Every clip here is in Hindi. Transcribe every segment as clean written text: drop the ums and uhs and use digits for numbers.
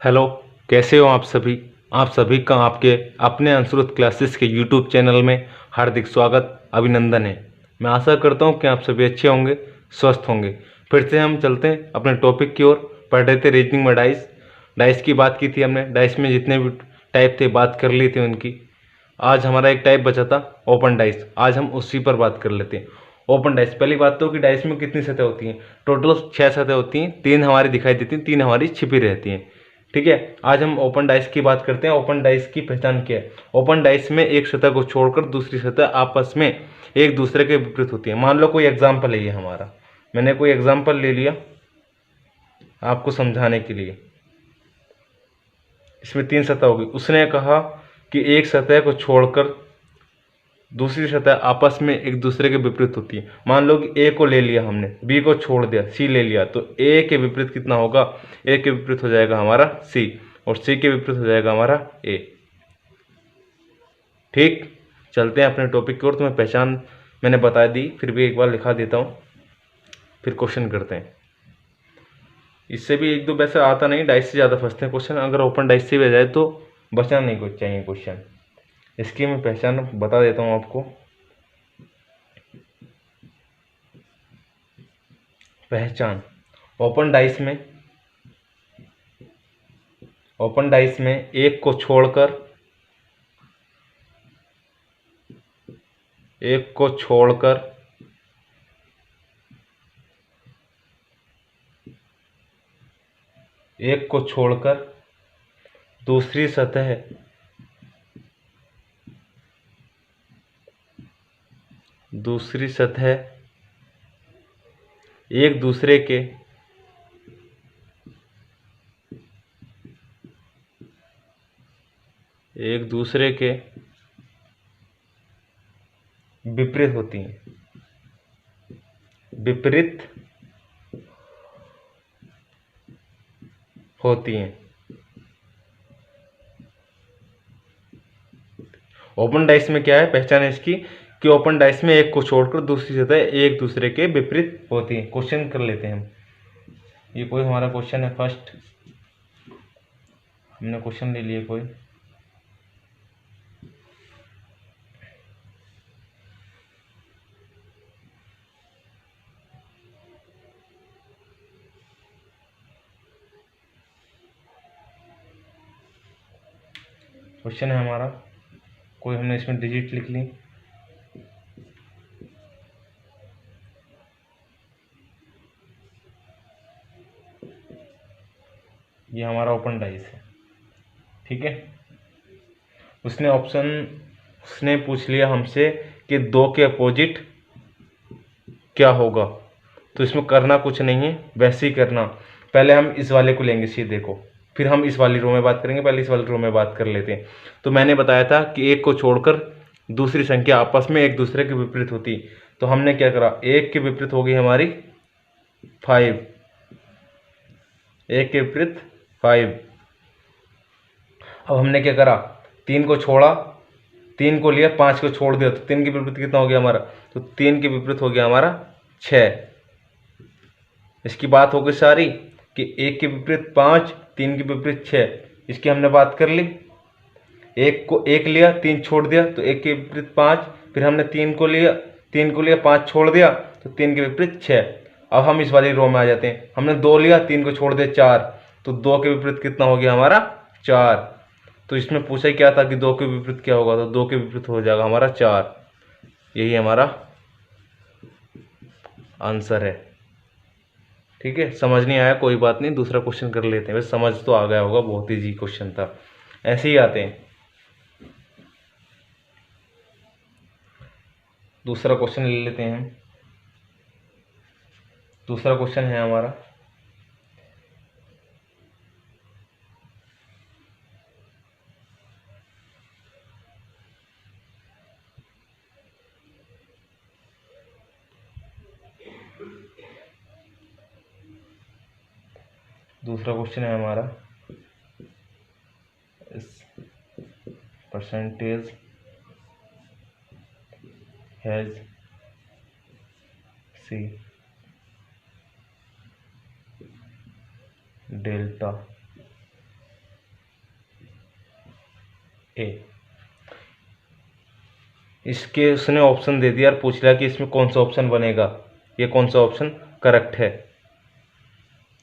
हेलो, कैसे हो आप सभी। आप सभी का आपके अपने अंशुरुत क्लासेस के यूट्यूब चैनल में हार्दिक स्वागत अभिनंदन है। मैं आशा करता हूं कि आप सभी अच्छे होंगे, स्वस्थ होंगे। फिर से हम चलते हैं अपने टॉपिक की ओर। पढ़ रहे थे रीजनिंग में डाइस। डाइस की बात की थी हमने, डाइस में जितने भी टाइप थे बात कर ली थी उनकी। आज हमारा एक टाइप बचा था ओपन डाइस, आज हम उसी पर बात कर लेते हैं। ओपन डाइस, पहली बात तो कि डाइस में कितनी सतह होती हैं। टोटल 6 सतह होती हैं, 3 हमारी दिखाई देती हैं, 3 हमारी छिपी रहती हैं। ठीक है, आज हम ओपन डाइस की बात करते हैं। ओपन डाइस की पहचान क्या है। ओपन डाइस में एक सतह को छोड़कर दूसरी सतह आपस में एक दूसरे के विपरीत होती है। मान लो कोई एग्जाम्पल है ये हमारा, मैंने कोई एग्जाम्पल ले लिया आपको समझाने के लिए। इसमें 3 सतह होगी। उसने कहा कि एक सतह को छोड़कर दूसरी सतह आपस में एक दूसरे के विपरीत होती है। मान लो कि ए को ले लिया हमने, बी को छोड़ दिया, सी ले लिया, तो ए के विपरीत कितना होगा। ए के विपरीत हो जाएगा हमारा सी, और सी के विपरीत हो जाएगा हमारा ए। ठीक, चलते हैं अपने टॉपिक की ओर। तुम्हें पहचान मैंने बता दी, फिर भी एक बार लिखा देता हूँ, फिर क्वेश्चन करते हैं। इससे भी एक दो वैसे आता नहीं, डाइस से ज़्यादा फंसते हैं क्वेश्चन। अगर ओपन डाइस से भी आ जाए तो बचना नहीं कुछ चाहिए क्वेश्चन। इसकी मैं पहचान बता देता हूँ आपको। पहचान, ओपन डाइस में एक को छोड़कर एक को छोड़कर एक को छोड़कर दूसरी सतह एक दूसरे के विपरीत होती हैं। विपरीत होती हैं। ओपन डाइस में क्या है, पहचान है इसकी कि ओपन डाइस में एक को छोड़कर दूसरी सतह एक दूसरे के विपरीत होती है। क्वेश्चन कर लेते हैं हम। ये कोई हमारा क्वेश्चन है, फर्स्ट हमने क्वेश्चन ले लिया कोई। क्वेश्चन है हमारा कोई, हमने इसमें डिजिट लिख ली। ये हमारा ओपन डाइस है, ठीक है। उसने पूछ लिया हमसे कि 2 के अपोजिट क्या होगा। तो इसमें करना कुछ नहीं है, वैसे ही करना। पहले हम इस वाले को लेंगे सीधे को, फिर हम इस वाली रो में बात करेंगे। पहले इस वाली रो में बात कर लेते हैं। तो मैंने बताया था कि एक को छोड़कर दूसरी संख्या आपस में एक दूसरे के विपरीत होती। तो हमने क्या करा, एक के विपरीत हो गई हमारी 5, एक के विपरीत 5। अब हमने क्या करा, 3 को छोड़ा, 3 को लिया, 5 को छोड़ दिया, तो 3 के विपरीत कितना हो गया हमारा, तो 3 के विपरीत हो गया हमारा 6। इसकी बात हो गई सारी कि एक के विपरीत 5, 3 के विपरीत 6। इसकी हमने बात कर ली। एक को एक लिया, 3 छोड़ दिया, तो एक के विपरीत 5। फिर हमने 3 को लिया 5 छोड़ दिया, तो 3 के विपरीत 6। अब हम इस वाली रो में आ जाते हैं। हमने 2 लिया, 3 को छोड़ दिया 4, तो 2 के विपरीत कितना हो गया हमारा 4। तो इसमें पूछा क्या था कि 2 के विपरीत क्या होगा, तो 2 के विपरीत हो जाएगा हमारा 4। यही हमारा आंसर है। ठीक है, समझ नहीं आया कोई बात नहीं, दूसरा क्वेश्चन कर लेते हैं। वैसे समझ तो आ गया होगा, बहुत इजी क्वेश्चन था। ऐसे ही आते हैं, दूसरा क्वेश्चन ले लेते हैं। दूसरा क्वेश्चन है हमारा, percentage has C delta A. इसके उसने ऑप्शन दे दिया और पूछ लिया कि इसमें कौन सा ऑप्शन बनेगा, ये कौन सा ऑप्शन करेक्ट है।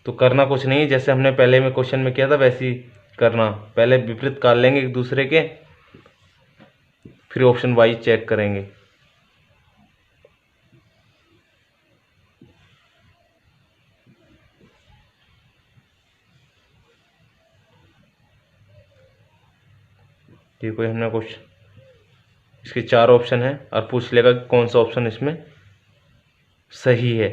तो करना कुछ नहीं, जैसे हमने पहले में क्वेश्चन में किया था वैसे ही करना। पहले विपरीत काट लेंगे एक दूसरे के, फिर ऑप्शन वाइज चेक करेंगे। देखो हमने कुछ, इसके 4 ऑप्शन है और पूछ लेगा कि कौन सा ऑप्शन इसमें सही है।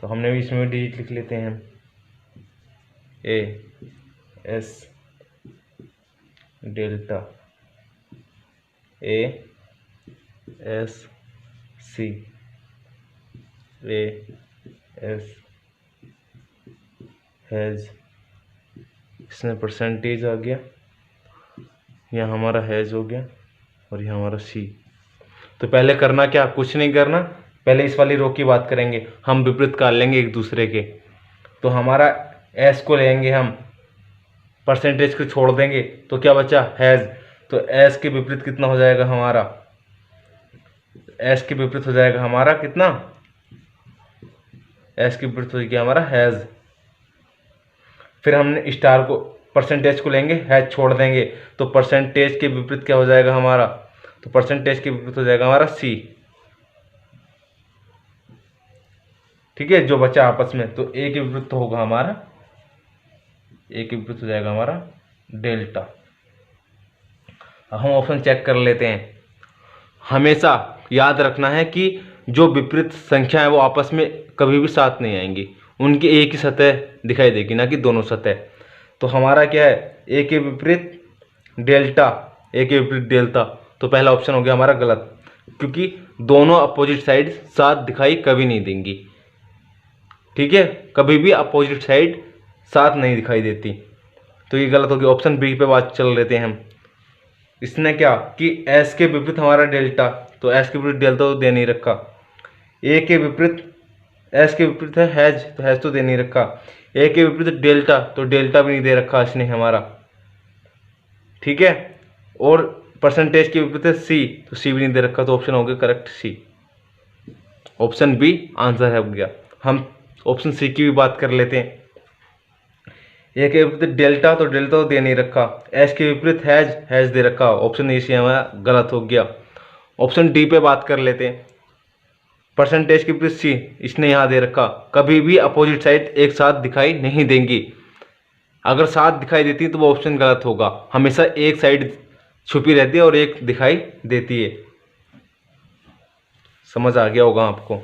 तो हमने भी इसमें डिजिट लिख लेते हैं, A S delta A S C A S has, इसमें परसेंटेज आ गया, यह हमारा हैज़ हो गया और यह हमारा सी। तो पहले करना क्या, कुछ नहीं करना, पहले इस वाली रो की बात करेंगे, हम विपरीत काट लेंगे एक दूसरे के। तो हमारा एस को लेंगे हम, परसेंटेज को छोड़ देंगे, तो क्या बचा हैज़। तो एस के विपरीत कितना हो जाएगा हमारा, एस के विपरीत हो जाएगा हमारा कितना, एस के विपरीत हो गया हमारा हैज़। फिर हमने स्टार को, परसेंटेज को लेंगे, हैज छोड़ देंगे, तो परसेंटेज के विपरीत क्या हो जाएगा हमारा, तो परसेंटेज के विपरीत हो जाएगा हमारा सी। ठीक है, जो बचा आपस में, तो ए के विपरीत तो होगा हमारा, ए के विपरीत हो जाएगा हमारा डेल्टा। हम ऑप्शन चेक कर लेते हैं। हमेशा याद रखना है कि जो विपरीत संख्या है वो आपस में कभी भी साथ नहीं आएंगी, उनकी एक ही सतह दिखाई देगी, ना कि दोनों सतह। तो हमारा क्या है, ए के विपरीत डेल्टा, ए के विपरीत डेल्टा, तो पहला ऑप्शन हो गया हमारा गलत, क्योंकि दोनों अपोजिट साइड साथ दिखाई कभी नहीं देंगी। ठीक है, कभी भी अपोजिट साइड साथ नहीं दिखाई देती, तो ये गलत हो गया। ऑप्शन बी पे बात चल लेते हैं हम। इसने क्या कि एस के विपरीत हमारा डेल्टा, तो एस के विपरीत डेल्टा तो दे नहीं रखा। ए के विपरीत, एस के विपरीत है हैज, तो हैज तो दे नहीं रखा। ए के विपरीत डेल्टा, तो डेल्टा भी नहीं दे रखा इसने हमारा। ठीक है, और परसेंटेज के विपरीत है सी, तो सी भी नहीं दे रखा, तो ऑप्शन हो गया करेक्ट सी। ऑप्शन बी आंसर है हो गया। हम ऑप्शन सी की भी बात कर लेते हैं। ए के विपरीत डेल्टा, तो डेल्टा तो दे नहीं रखा। एस के विपरीत हैज दे रखा, ऑप्शन ए से हमारा गलत हो गया। ऑप्शन डी पे बात कर लेते हैं। परसेंटेज के विपरीत सी, इसने यहाँ दे रखा, कभी भी अपोजिट साइड एक साथ दिखाई नहीं देंगी। अगर साथ दिखाई देती तो वो ऑप्शन गलत होगा, हमेशा एक साइड छुपी रहती है और एक दिखाई देती है। समझ आ गया होगा आपको,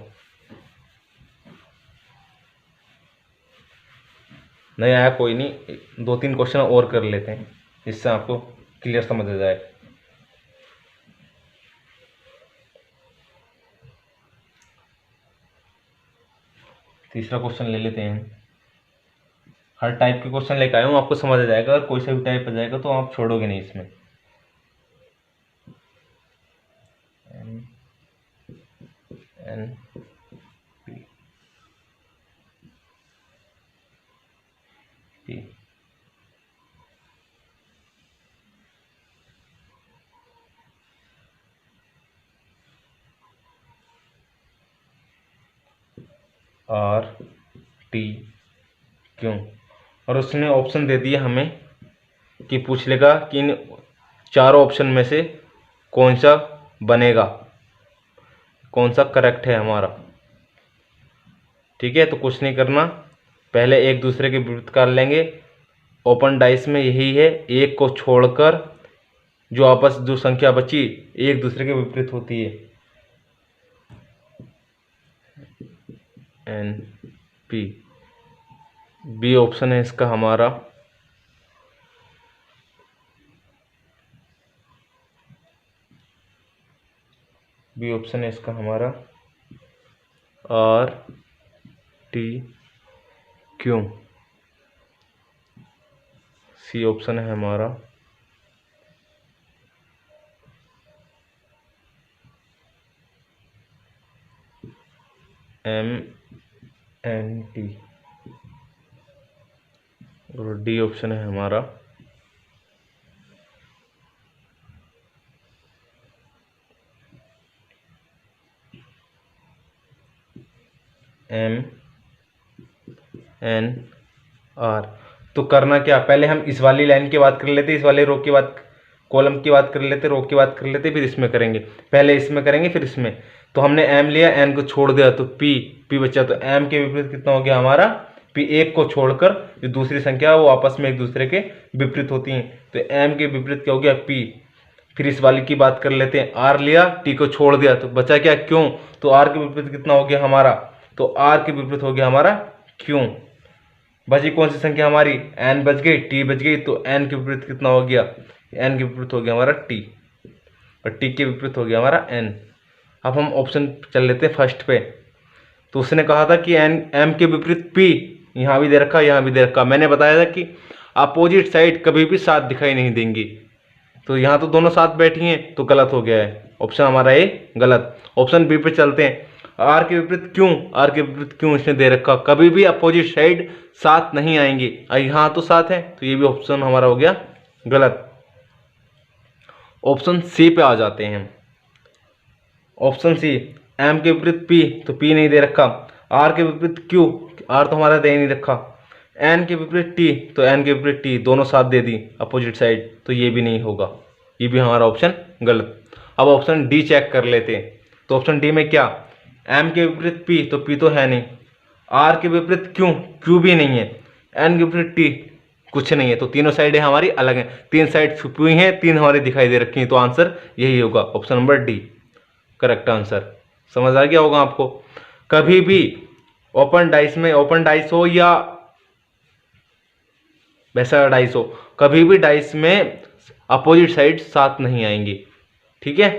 नहीं आया कोई नहीं, 2-3 क्वेश्चन और कर लेते हैं, इससे आपको क्लियर समझ आ जाए। तीसरा क्वेश्चन ले लेते हैं। हर टाइप के क्वेश्चन लेकर आया हूँ, आपको समझ आ जाएगा। अगर कोई सा भी टाइप आ जाएगा तो आप छोड़ोगे नहीं इसमें। N N P P R T क्यों, और उसने ऑप्शन दे दिया हमें कि पूछ लेगा कि इन चारों ऑप्शन में से कौन सा बनेगा, कौन सा करेक्ट है हमारा। ठीक है, तो कुछ नहीं करना, पहले एक दूसरे के विपरीत कर लेंगे। ओपन डाइस में यही है, एक को छोड़कर जो आपस जो संख्या बची एक दूसरे के विपरीत होती है। एन पी, बी ऑप्शन है इसका हमारा, बी ऑप्शन है इसका हमारा आर टी क्यों। सी ऑप्शन है हमारा एम एन टी, और डी ऑप्शन है हमारा एन आर। तो करना क्या, पहले हम इस वाली लाइन की बात कर लेते, इस वाले रो की बात, कॉलम की बात कर लेते, रो की बात कर लेते, फिर इसमें करेंगे। पहले इसमें करेंगे फिर इसमें। तो हमने एम लिया, एन को छोड़ दिया तो पी बचा। तो एम के विपरीत कितना हो गया हमारा पी। एक को छोड़कर जो दूसरी संख्या वो आपस में एक दूसरे के विपरीत होती हैं। तो एम के विपरीत क्या हो गया पी। फिर इस वाली की बात कर लेते हैं, आर लिया, टी को छोड़ दिया तो बचा क्या क्यों। तो आर के विपरीत कितना हो गया हमारा, तो आर के विपरीत हो गया हमारा क्यों। बची कौन सी संख्या हमारी, एन बच गई, टी बच गई। तो एन के विपरीत कितना हो गया, एन के विपरीत हो गया हमारा टी, और टी के विपरीत हो गया हमारा एन। अब हम ऑप्शन चल लेते हैं फर्स्ट पे। तो उसने कहा था कि एन एम के विपरीत पी, यहाँ भी दे रखा यहाँ भी दे रखा। मैंने बताया था कि अपोजिट साइड कभी भी साथ दिखाई नहीं देंगी। तो यहाँ तो दोनों साथ बैठी हैं, तो गलत हो गया है ऑप्शन हमारा ए गलत। ऑप्शन बी पे चलते हैं, आर के विपरीत क्यों, आर के विपरीत क्यों इसने दे रखा, कभी भी अपोजिट साइड साथ नहीं आएंगी। यहाँ तो साथ है, तो ये भी ऑप्शन हमारा हो गया गलत। ऑप्शन सी पे आ जाते हैं। ऑप्शन सी, एम के विपरीत पी, तो पी नहीं दे रखा। आर के विपरीत क्यू, आर तो हमारा दे नहीं रखा। एन के विपरीत टी, तो एन के विपरीत टी, दोनों साथ दे दी अपोजिट साइड, तो ये भी नहीं होगा, ये भी हमारा ऑप्शन गलत। अब ऑप्शन डी चेक कर लेते हैं। तो ऑप्शन डी में क्या, एम के विपरीत पी, तो पी तो है नहीं। आर के विपरीत क्यू, क्यू भी नहीं है। एन के विपरीत टी, कुछ नहीं है। तो तीनों साइडें हमारी अलग हैं, तीन साइड छुपी हुई हैं, तीन हमारी दिखाई दे रखी हैं। तो आंसर यही होगा, option number D correct answer. समझ आ गया होगा आपको। कभी भी ओपन डाइस में, ओपन डाइस हो या वैसा डाइस हो, कभी भी डाइस में अपोजिट साइड साथ नहीं आएंगी, ठीक है।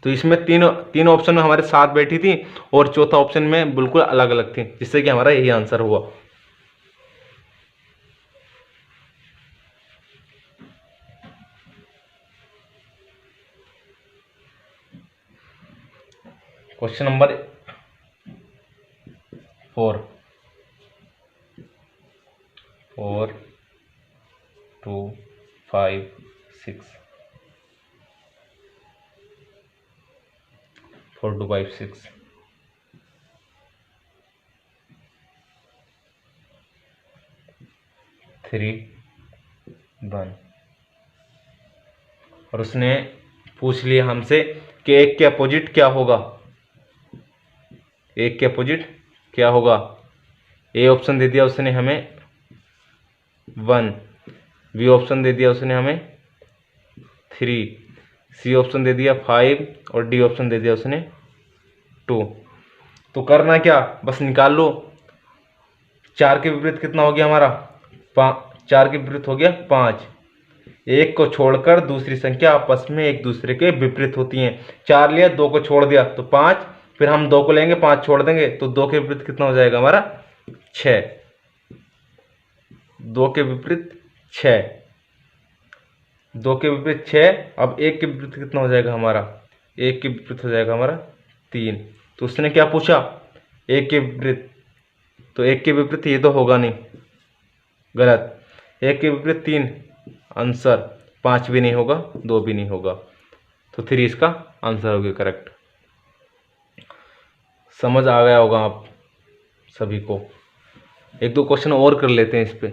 तो इसमें तीन ऑप्शन में हमारे साथ बैठी थी और चौथा ऑप्शन में बिल्कुल अलग अलग थी, जिससे कि हमारा यही आंसर हुआ। Question number 4 2 5 6 4 2 5 6 3 1। और उसने पूछ लिया हमसे कि एक के अपोजिट क्या होगा, एक के अपोजिट क्या होगा। ए ऑप्शन दे दिया उसने हमें 1, बी ऑप्शन दे दिया उसने हमें 3, सी ऑप्शन दे दिया 5 और डी ऑप्शन दे दिया उसने 2। तो करना क्या, बस निकाल लो। 4 के विपरीत कितना हो गया हमारा 4 के विपरीत हो गया 5। एक को छोड़कर दूसरी संख्या आपस में एक दूसरे के विपरीत होती हैं। 4 लिया, 2 को छोड़ दिया तो 5, फिर हम 2 को लेंगे, 5 छोड़ देंगे, तो 2 के विपरीत कितना हो जाएगा हमारा 6। 2 के विपरीत 6, 2 के विपरीत 6। अब 1 के विपरीत कितना हो जाएगा हमारा, 1 के विपरीत हो जाएगा हमारा 3। तो उसने क्या पूछा, 1 के विपरीत, तो 1 के विपरीत ये तो होगा नहीं, गलत। 1 के विपरीत 3, आंसर 5 भी नहीं होगा, 2 भी नहीं होगा, तो 3 इसका आंसर हो गया करेक्ट। समझ आ गया होगा आप सभी को। एक दो क्वेश्चन और कर लेते हैं इस पे।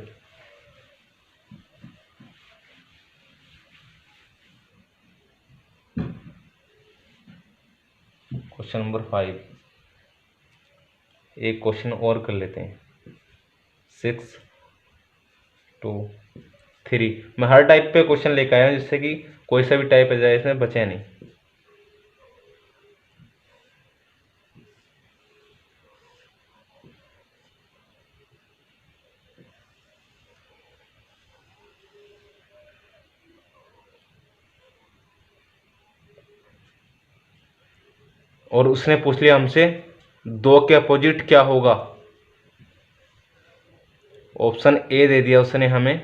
क्वेश्चन नंबर 5, एक क्वेश्चन और कर लेते हैं। 6 2 3। मैं हर टाइप पे क्वेश्चन लेकर आया हूँ, जिससे कि कोई सा भी टाइप आ जाए इसमें बचे नहीं। और उसने पूछ लिया हमसे 2 के अपोजिट क्या होगा। ऑप्शन ए दे दिया उसने हमें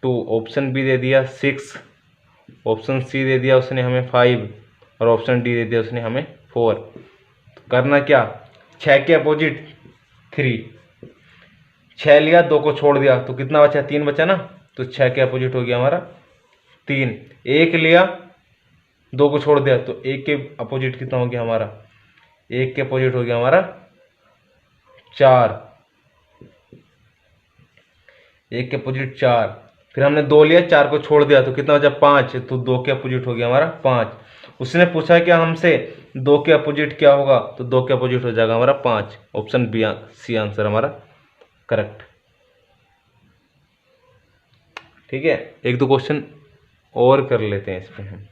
2, ऑप्शन बी दे दिया 6, ऑप्शन सी दे दिया उसने हमें 5 और ऑप्शन डी दे दिया उसने हमें 4। तो करना क्या, 6 के अपोजिट 3, 6 लिया, 2 को छोड़ दिया तो कितना बचा, 3 बचा ना। तो 6 के अपोजिट हो गया हमारा 3। 1 लिया, 2 को छोड़ दिया तो 1 के अपोजिट कितना हो गया हमारा, 1 के अपोजिट हो गया हमारा 4। 1 के अपोजिट 4, फिर हमने 2 लिया, 4 को छोड़ दिया तो कितना बचा 5, तो 2 के अपोजिट हो गया हमारा 5। उसने पूछा क्या हमसे 2 के अपोजिट क्या होगा, तो 2 के अपोजिट हो जाएगा हमारा 5। ऑप्शन बी सी आंसर हमारा करेक्ट। ठीक है, एक दो क्वेश्चन और कर लेते हैं इस पे हम।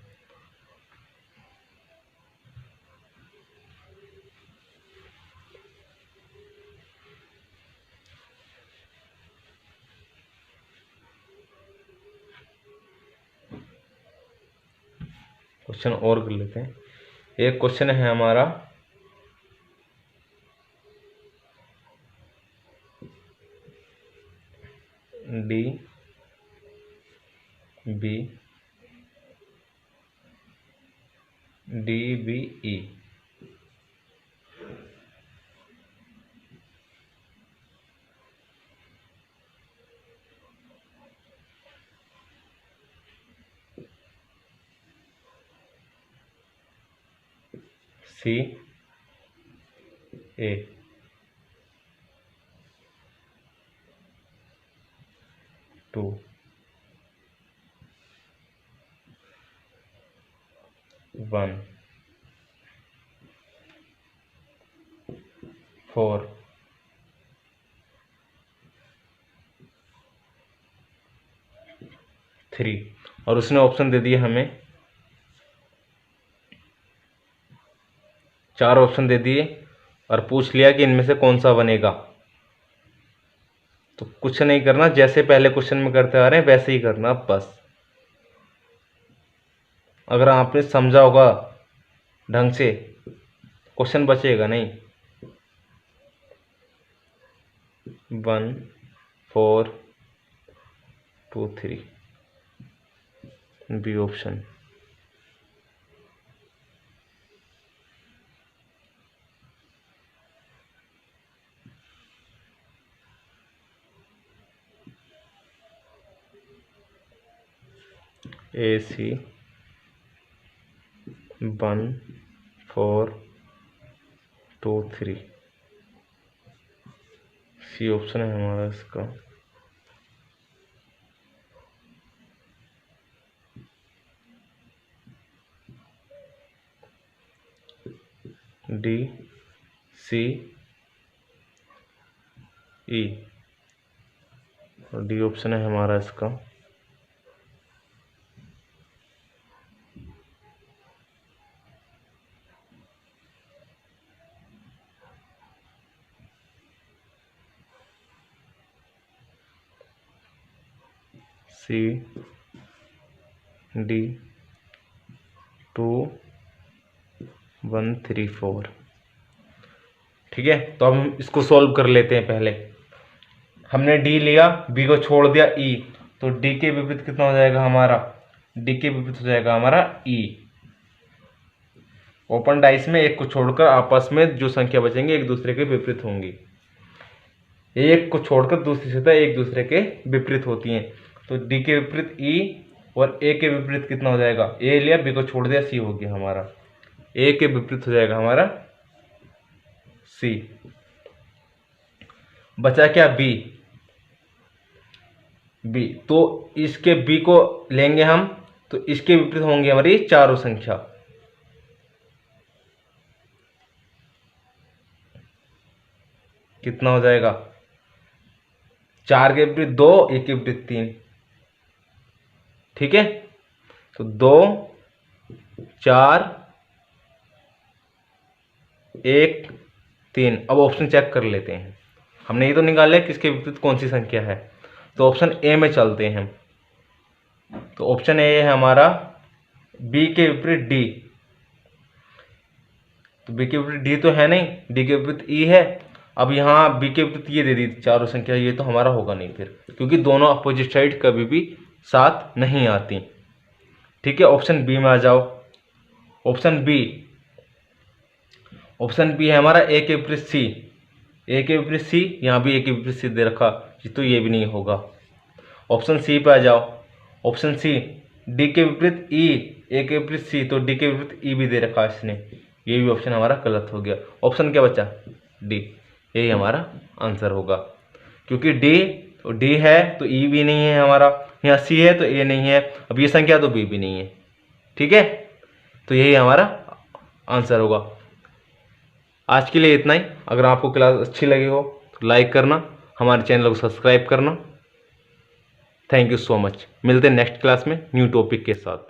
क्वेश्चन और कर लेते हैं। एक क्वेश्चन है हमारा डी बी ई सी ए 2 1 4 3, और उसने ऑप्शन दे दिए हमें, 4 ऑप्शन दे दिए और पूछ लिया कि इनमें से कौन सा बनेगा। तो कुछ नहीं करना, जैसे पहले क्वेश्चन में करते आ रहे हैं वैसे ही करना बस। अगर आपने समझा होगा ढंग से, क्वेश्चन बचेगा नहीं। 1 4 2 3 बी ऑप्शन। ए सी 1 4 2 3 सी ऑप्शन है हमारा इसका। डी सी ई, और डी ऑप्शन है हमारा इसका। C D 2 1 3 4। ठीक है, तो अब हम इसको सॉल्व कर लेते हैं। पहले हमने डी लिया, बी को छोड़ दिया ई, तो डी के विपरीत कितना हो जाएगा हमारा, डी के विपरीत हो जाएगा हमारा ई। ओपन डाइस में एक को छोड़कर आपस में जो संख्या बचेंगे एक दूसरे के विपरीत होंगी। एक को छोड़कर दूसरी संख्या एक दूसरे के विपरीत होती हैं। तो डी के विपरीत ई और ए के विपरीत कितना हो जाएगा, ए लिया, बी को छोड़ दिया, सी हो गया हमारा। ए के विपरीत हो जाएगा हमारा सी। बचा क्या बी, बी तो इसके बी को लेंगे हम, तो इसके विपरीत होंगे हमारी चारों संख्या। कितना हो जाएगा, 4 के विपरीत 2, 1 के विपरीत 3। ठीक है, तो 2 4 1 3। अब ऑप्शन चेक कर लेते हैं। हमने ये तो निकाल लिया किसके विपरीत कौन सी संख्या है, तो ऑप्शन ए में चलते हैं। तो ऑप्शन ए है हमारा बी के विपरीत डी। तो बी के विपरीत डी तो है नहीं, डी के विपरीत ई है। अब यहाँ बी के विपरीत ये दे दी चारों संख्या, ये तो हमारा होगा नहीं फिर, क्योंकि दोनों अपोजिट साइड कभी भी साथ नहीं आती। ठीक है, ऑप्शन बी में आ जाओ। ऑप्शन बी है हमारा ए के विपरीत सी। ए के विपरीत सी, यहाँ भी ए के विपरीत सी दे रखा, तो ये भी नहीं होगा। ऑप्शन सी पे आ जाओ। ऑप्शन सी डी के विपरीत ई, ए के विपरीत सी, तो डी के विपरीत ई भी दे रखा इसने, ये भी ऑप्शन हमारा गलत हो गया। ऑप्शन क्या बचा, डी, यही हमारा आंसर होगा, क्योंकि डी तो डी है तो ई भी नहीं है हमारा, यहाँ सी है तो ए नहीं है, अब ये संख्या तो बी भी नहीं है। ठीक है, तो यही हमारा आंसर होगा। आज के लिए इतना ही। अगर आपको क्लास अच्छी लगी हो तो लाइक करना, हमारे चैनल को सब्सक्राइब करना। Thank you so much. मिलते हैं नेक्स्ट क्लास में न्यू टॉपिक के साथ।